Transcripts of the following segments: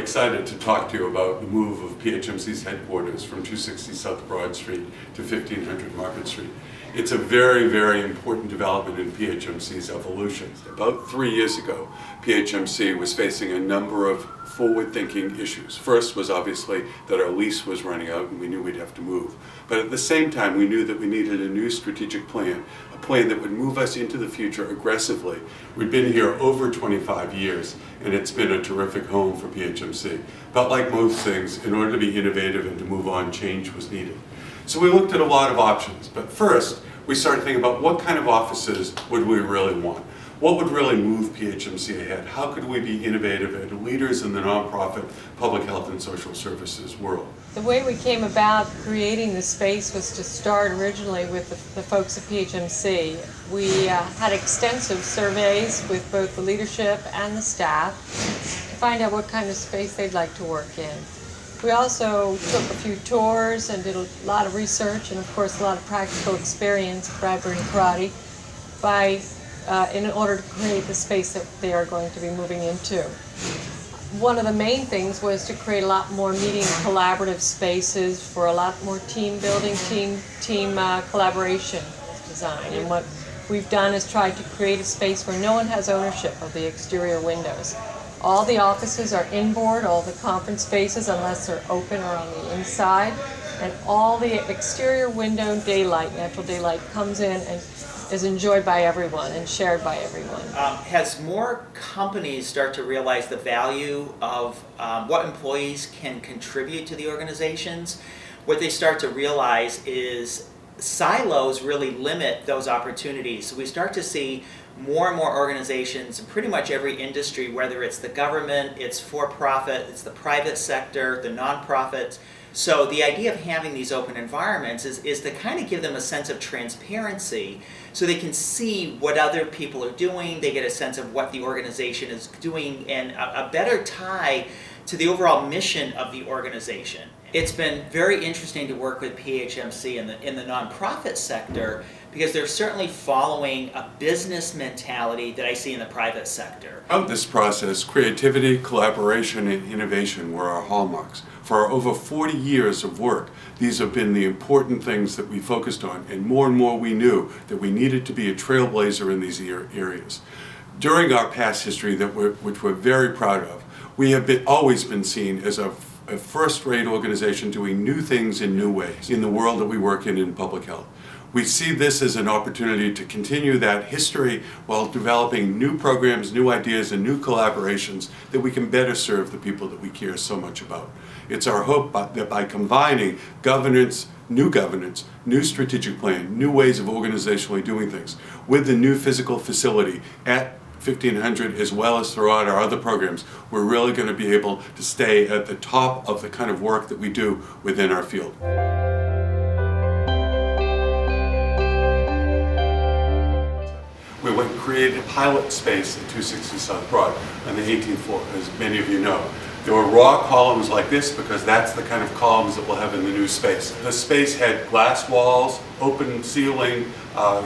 excited to talk to you about the move of PHMC's headquarters from 260 South Broad Street to 1500 Market Street. It's a very, very important development in PHMC's evolution. About 3 years ago, PHMC was facing a number of forward-thinking issues. First was obviously that our lease was running out and we knew we'd have to move. But at the same time, we knew that we needed a new strategic plan, a plan that would move us into the future aggressively. We've been here over 25 years, and it's been a terrific home for PHMC. But like most things, in order to be innovative and to move on, change was needed. So we looked at a lot of options, but first we started thinking about what kind of offices would we really want? What would really move PHMC ahead? How could we be innovative and leaders in the nonprofit public health and social services world? The way we came about creating the space was to start originally with the folks at PHMC. We had extensive surveys with both the leadership and the staff to find out what kind of space they'd like to work in. We also took a few tours and did a lot of research and of course a lot of practical experience, bribery and karate, in order to create the space that they are going to be moving into. One of the main things was to create a lot more meeting collaborative spaces for a lot more team building, team collaboration design. And what we've done is tried to create a space where no one has ownership of the exterior windows. All the offices are inboard, all the conference spaces, unless they're open or on the inside, and all the exterior window daylight, natural daylight, comes in and is enjoyed by everyone and shared by everyone. As more companies start to realize the value of what employees can contribute to the organizations, what they start to realize is silos really limit those opportunities. So we start to see more and more organizations in pretty much every industry, whether it's the government, it's for-profit, it's the private sector, the nonprofits. So the idea of having these open environments is to kind of give them a sense of transparency so they can see what other people are doing, they get a sense of what the organization is doing, and a better tie to the overall mission of the organization. It's been very interesting to work with PHMC in the nonprofit sector because they're certainly following a business mentality that I see in the private sector. Throughout this process, creativity, collaboration, and innovation were our hallmarks. For our over 40 years of work, these have been the important things that we focused on, and more we knew that we needed to be a trailblazer in these areas. During our past history, which we're very proud of, we have always been seen as a first-rate organization doing new things in new ways in the world that we work in public health. We see this as an opportunity to continue that history while developing new programs, new ideas, and new collaborations that we can better serve the people that we care so much about. It's our hope that by combining governance, new strategic plan, new ways of organizationally doing things with the new physical facility at 1500 as well as throughout our other programs, we're really going to be able to stay at the top of the kind of work that we do within our field. We went and created a pilot space at 260 South Broad on the 18th floor, as many of you know. There were raw columns like this because that's the kind of columns that we'll have in the new space. The space had glass walls, open ceiling,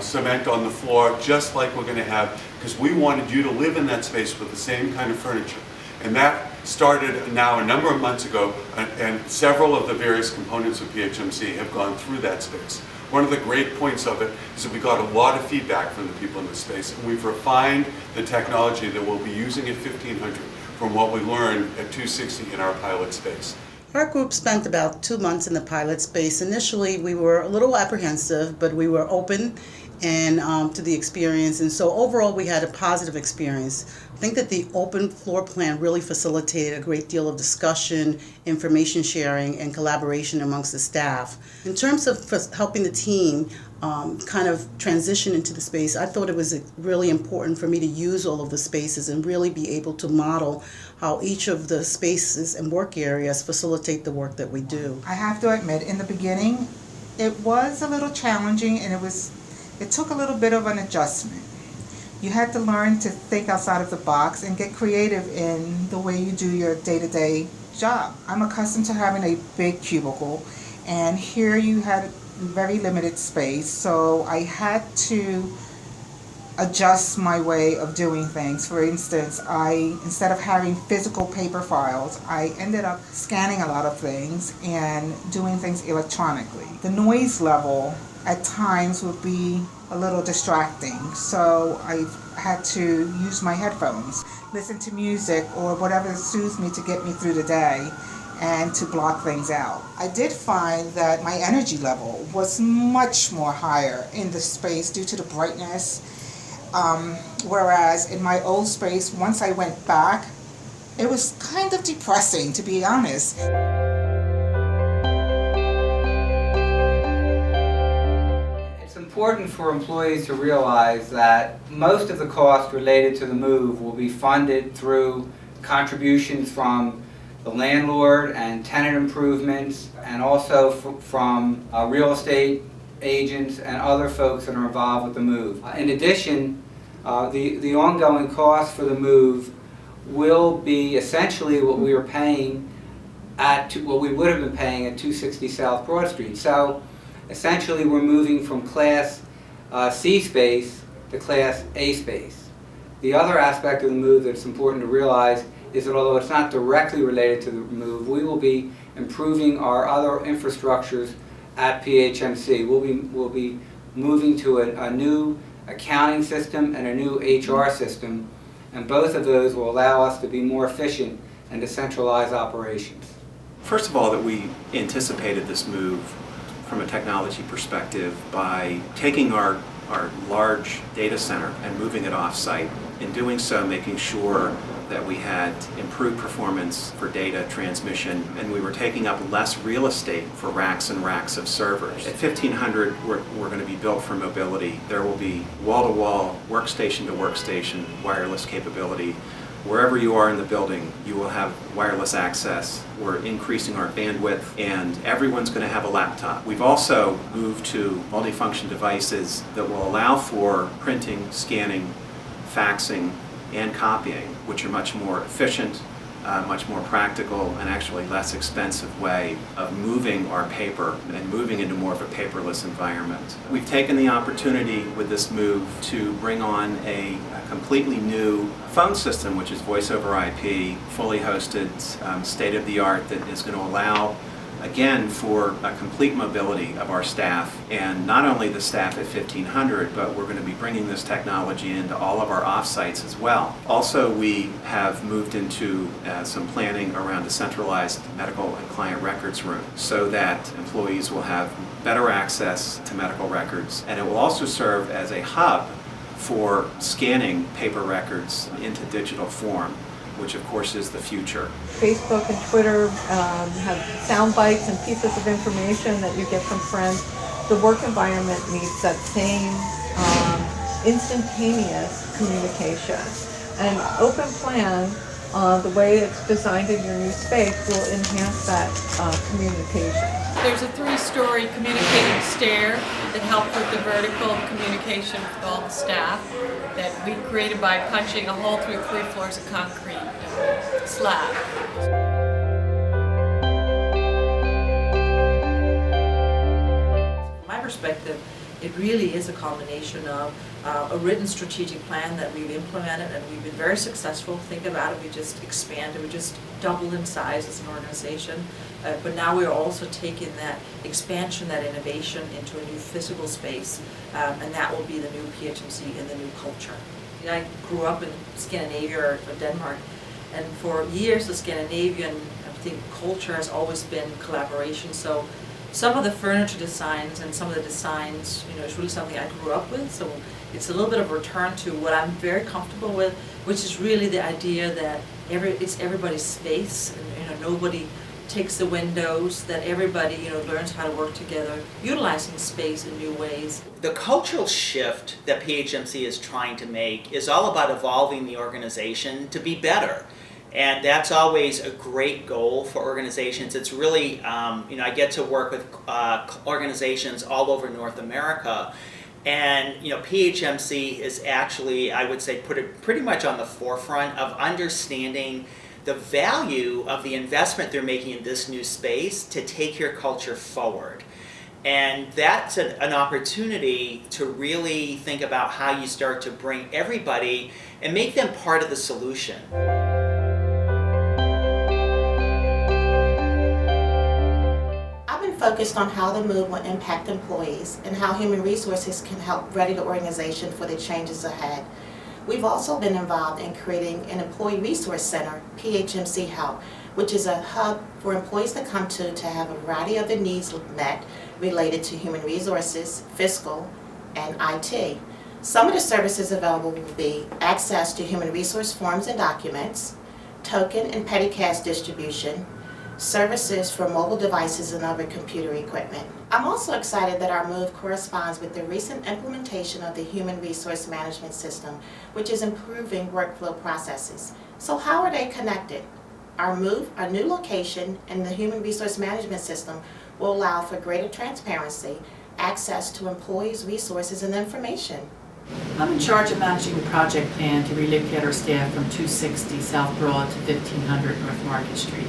cement on the floor, just like we're going to have, because we wanted you to live in that space with the same kind of furniture. And that started now a number of months ago, and several of the various components of PHMC have gone through that space. One of the great points of it is that we got a lot of feedback from the people in the space, and we've refined the technology that we'll be using at 1500 from what we learned at 260 in our pilot space. Our group spent about 2 months in the pilot space. Initially, we were a little apprehensive, but we were open to the experience, and so overall we had a positive experience. I think that the open floor plan really facilitated a great deal of discussion, information sharing, and collaboration amongst the staff. In terms of helping the team kind of transition into the space, I thought it was really important for me to use all of the spaces and really be able to model how each of the spaces and work areas facilitate the work that we do. I have to admit, in the beginning, it was a little challenging, and it took a little bit of an adjustment. You had to learn to think outside of the box and get creative in the way you do your day-to-day job. I'm accustomed to having a big cubicle, and here you had very limited space, so I had to adjust my way of doing things. For instance, instead of having physical paper files, I ended up scanning a lot of things and doing things electronically. The noise level at times would be a little distracting, so I had to use my headphones, listen to music or whatever soothes me to get me through the day and to block things out. I did find that my energy level was much more higher in the space due to the brightness, whereas in my old space, once I went back, it was kind of depressing, to be honest. It's important for employees to realize that most of the costs related to the move will be funded through contributions from the landlord and tenant improvements, and also from real estate agents and other folks that are involved with the move. In addition, the ongoing cost for the move will be essentially what we were paying what we would have been paying at 260 South Broad Street. So essentially we're moving from Class C space to Class A space. The other aspect of the move that's important to realize is that although it's not directly related to the move, we will be improving our other infrastructures at PHMC. We'll be moving to a new accounting system and a new HR system, and both of those will allow us to be more efficient and to centralize operations. First of all, that we anticipated this move from a technology perspective by taking our large data center and moving it off-site. In doing so, making sure that we had improved performance for data transmission, and we were taking up less real estate for racks and racks of servers. At 1500, we're going to be built for mobility. There will be wall-to-wall, workstation-to-workstation wireless capability. Wherever you are in the building, you will have wireless access. We're increasing our bandwidth, and everyone's going to have a laptop. We've also moved to multifunction devices that will allow for printing, scanning, faxing, and copying, which are much more efficient, much more practical, and actually less expensive way of moving our paper and moving into more of a paperless environment. We've taken the opportunity with this move to bring on a completely new phone system, which is voice over IP, fully hosted, state-of-the-art, that is going to allow, again, for a complete mobility of our staff, and not only the staff at 1500, but we're going to be bringing this technology into all of our off-sites as well. Also, we have moved into some planning around a centralized medical and client records room so that employees will have better access to medical records, and it will also serve as a hub for scanning paper records into digital form, which of course is the future. Facebook and Twitter have sound bites and pieces of information that you get from friends. The work environment needs that same instantaneous communication. And Open Plan, the way it's designed in your new space, will enhance that communication. There's a 3-story communicating stair that helps with the vertical communication with all the staff that we created by punching a hole through 3 floors of concrete slab. From my perspective, it really is a combination of a written strategic plan that we've implemented, and we've been very successful. Think about it, we just expanded, we just doubled in size as an organization, but now we're also taking that expansion, that innovation into a new physical space, and that will be the new PHMC and the new culture. I grew up in Scandinavia or Denmark, and for years the Scandinavian, I think, culture has always been collaboration. So some of the furniture designs and some of the designs, is really something I grew up with. So it's a little bit of a return to what I'm very comfortable with, which is really the idea that it's everybody's space, and nobody takes the windows, that everybody learns how to work together, utilizing space in new ways. The cultural shift that PHMC is trying to make is all about evolving the organization to be better. And that's always a great goal for organizations. It's really, I get to work with organizations all over North America. And PHMC is actually, I would say, put it pretty much on the forefront of understanding the value of the investment they're making in this new space to take your culture forward. And that's an opportunity to really think about how you start to bring everybody and make them part of the solution. I've been focused on how the move will impact employees and how human resources can help ready the organization for the changes ahead. We've also been involved in creating an employee resource center, PHMC Help, which is a hub for employees to come to have a variety of their needs met related to human resources, fiscal, and IT. Some of the services available will be access to human resource forms and documents, token and petty cash distribution, services for mobile devices and other computer equipment. I'm also excited that our move corresponds with the recent implementation of the Human Resource Management System, which is improving workflow processes. So how are they connected? Our move, our new location, and the Human Resource Management System will allow for greater transparency, access to employees' resources and information. I'm in charge of managing the project plan to relocate our staff from 260 South Broad to 1500 North Market Street.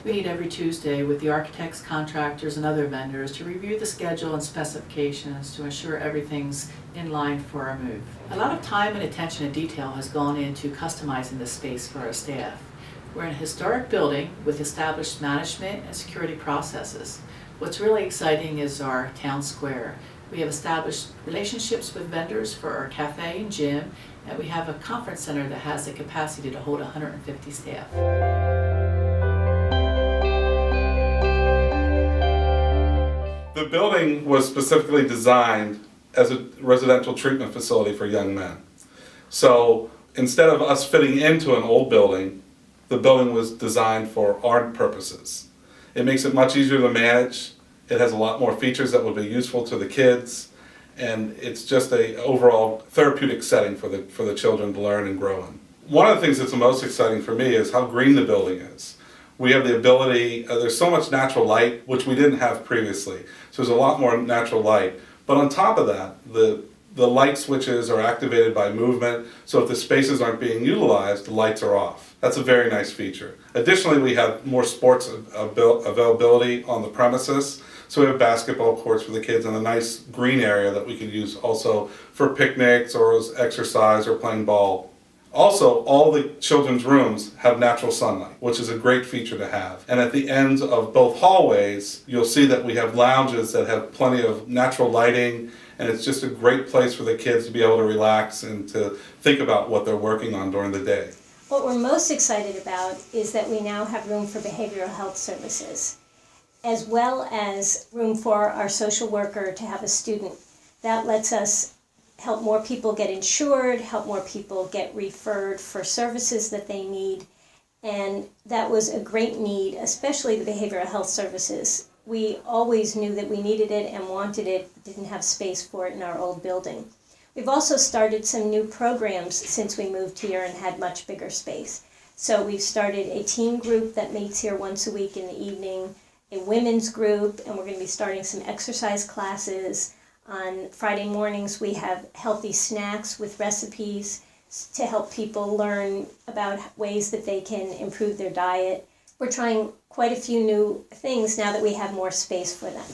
We meet every Tuesday with the architects, contractors, and other vendors to review the schedule and specifications to ensure everything's in line for our move. A lot of time and attention to detail has gone into customizing the space for our staff. We're in a historic building with established management and security processes. What's really exciting is our town square. We have established relationships with vendors for our cafe and gym, and we have a conference center that has the capacity to hold 150 staff. The building was specifically designed as a residential treatment facility for young men. So instead of us fitting into an old building, the building was designed for art purposes. It makes it much easier to manage. It has a lot more features that will be useful to the kids, and it's just an overall therapeutic setting for the children to learn and grow in. One of the things that's the most exciting for me is how green the building is. We have the ability, there's so much natural light, which we didn't have previously. So there's a lot more natural light. But on top of that, the light switches are activated by movement, so if the spaces aren't being utilized, the lights are off. That's a very nice feature. Additionally, we have more sports availability on the premises. So we have basketball courts for the kids and a nice green area that we could use also for picnics or as exercise or playing ball. Also, all the children's rooms have natural sunlight, which is a great feature to have. And at the ends of both hallways, you'll see that we have lounges that have plenty of natural lighting, and it's just a great place for the kids to be able to relax and to think about what they're working on during the day. What we're most excited about is that we now have room for behavioral health services, as well as room for our social worker to have a student. That lets us help more people get insured, help more people get referred for services that they need. And that was a great need, especially the behavioral health services. We always knew that we needed it and wanted it, but didn't have space for it in our old building. We've also started some new programs since we moved here and had much bigger space. So we've started a teen group that meets here once a week in the evening, a women's group, and we're going to be starting some exercise classes. On Friday mornings, we have healthy snacks with recipes to help people learn about ways that they can improve their diet. We're trying quite a few new things now that we have more space for them.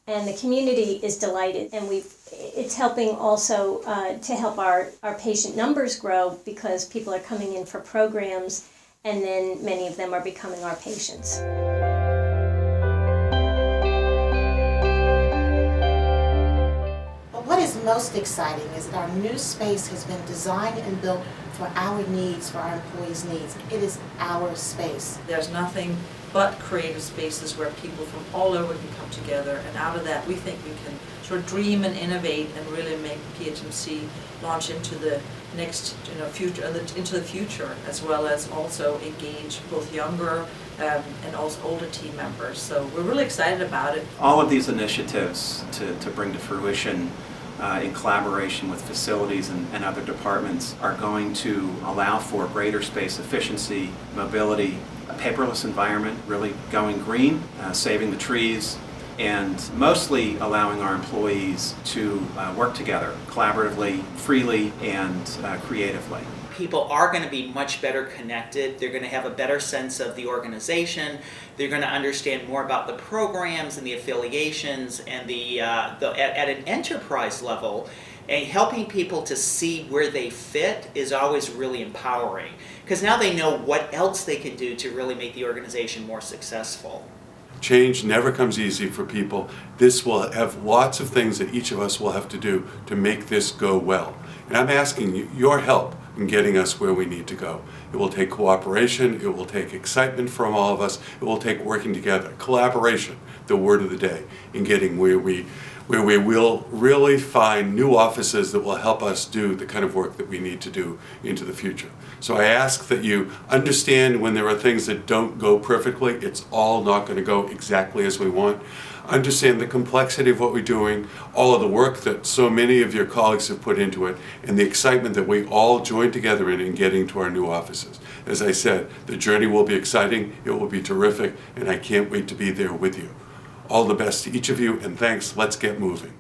And the community is delighted, and it's helping also to help our patient numbers grow because people are coming in for programs, and then many of them are becoming our patients. What is most exciting is that our new space has been designed and built for our needs, for our employees' needs. It is our space. There's nothing but creative spaces where people from all over can come together, and out of that we think we can sort of dream and innovate and really make PHMC launch into the next future, into the future, as well as also engage both younger and also older team members. So we're really excited about it. All of these initiatives to bring to fruition in collaboration with facilities and other departments are going to allow for greater space efficiency, mobility, a paperless environment, really going green, saving the trees, and mostly allowing our employees to work together collaboratively, freely, and creatively. people are going to be much better connected. They're going to have a better sense of the organization. They're going to understand more about the programs and the affiliations and at an enterprise level. And helping people to see where they fit is always really empowering, because now they know what else they can do to really make the organization more successful. Change never comes easy for people. This will have lots of things that each of us will have to do to make this go well. And I'm asking you, your help in getting us where we need to go. It will take cooperation, it will take excitement from all of us, it will take working together. Collaboration, the word of the day, in getting where we will really find new offices that will help us do the kind of work that we need to do into the future. So I ask that you understand when there are things that don't go perfectly, it's all not going to go exactly as we want. Understand the complexity of what we're doing, all of the work that so many of your colleagues have put into it, and the excitement that we all join together in getting to our new offices. As I said, the journey will be exciting, it will be terrific, and I can't wait to be there with you. All the best to each of you, and thanks. Let's get moving.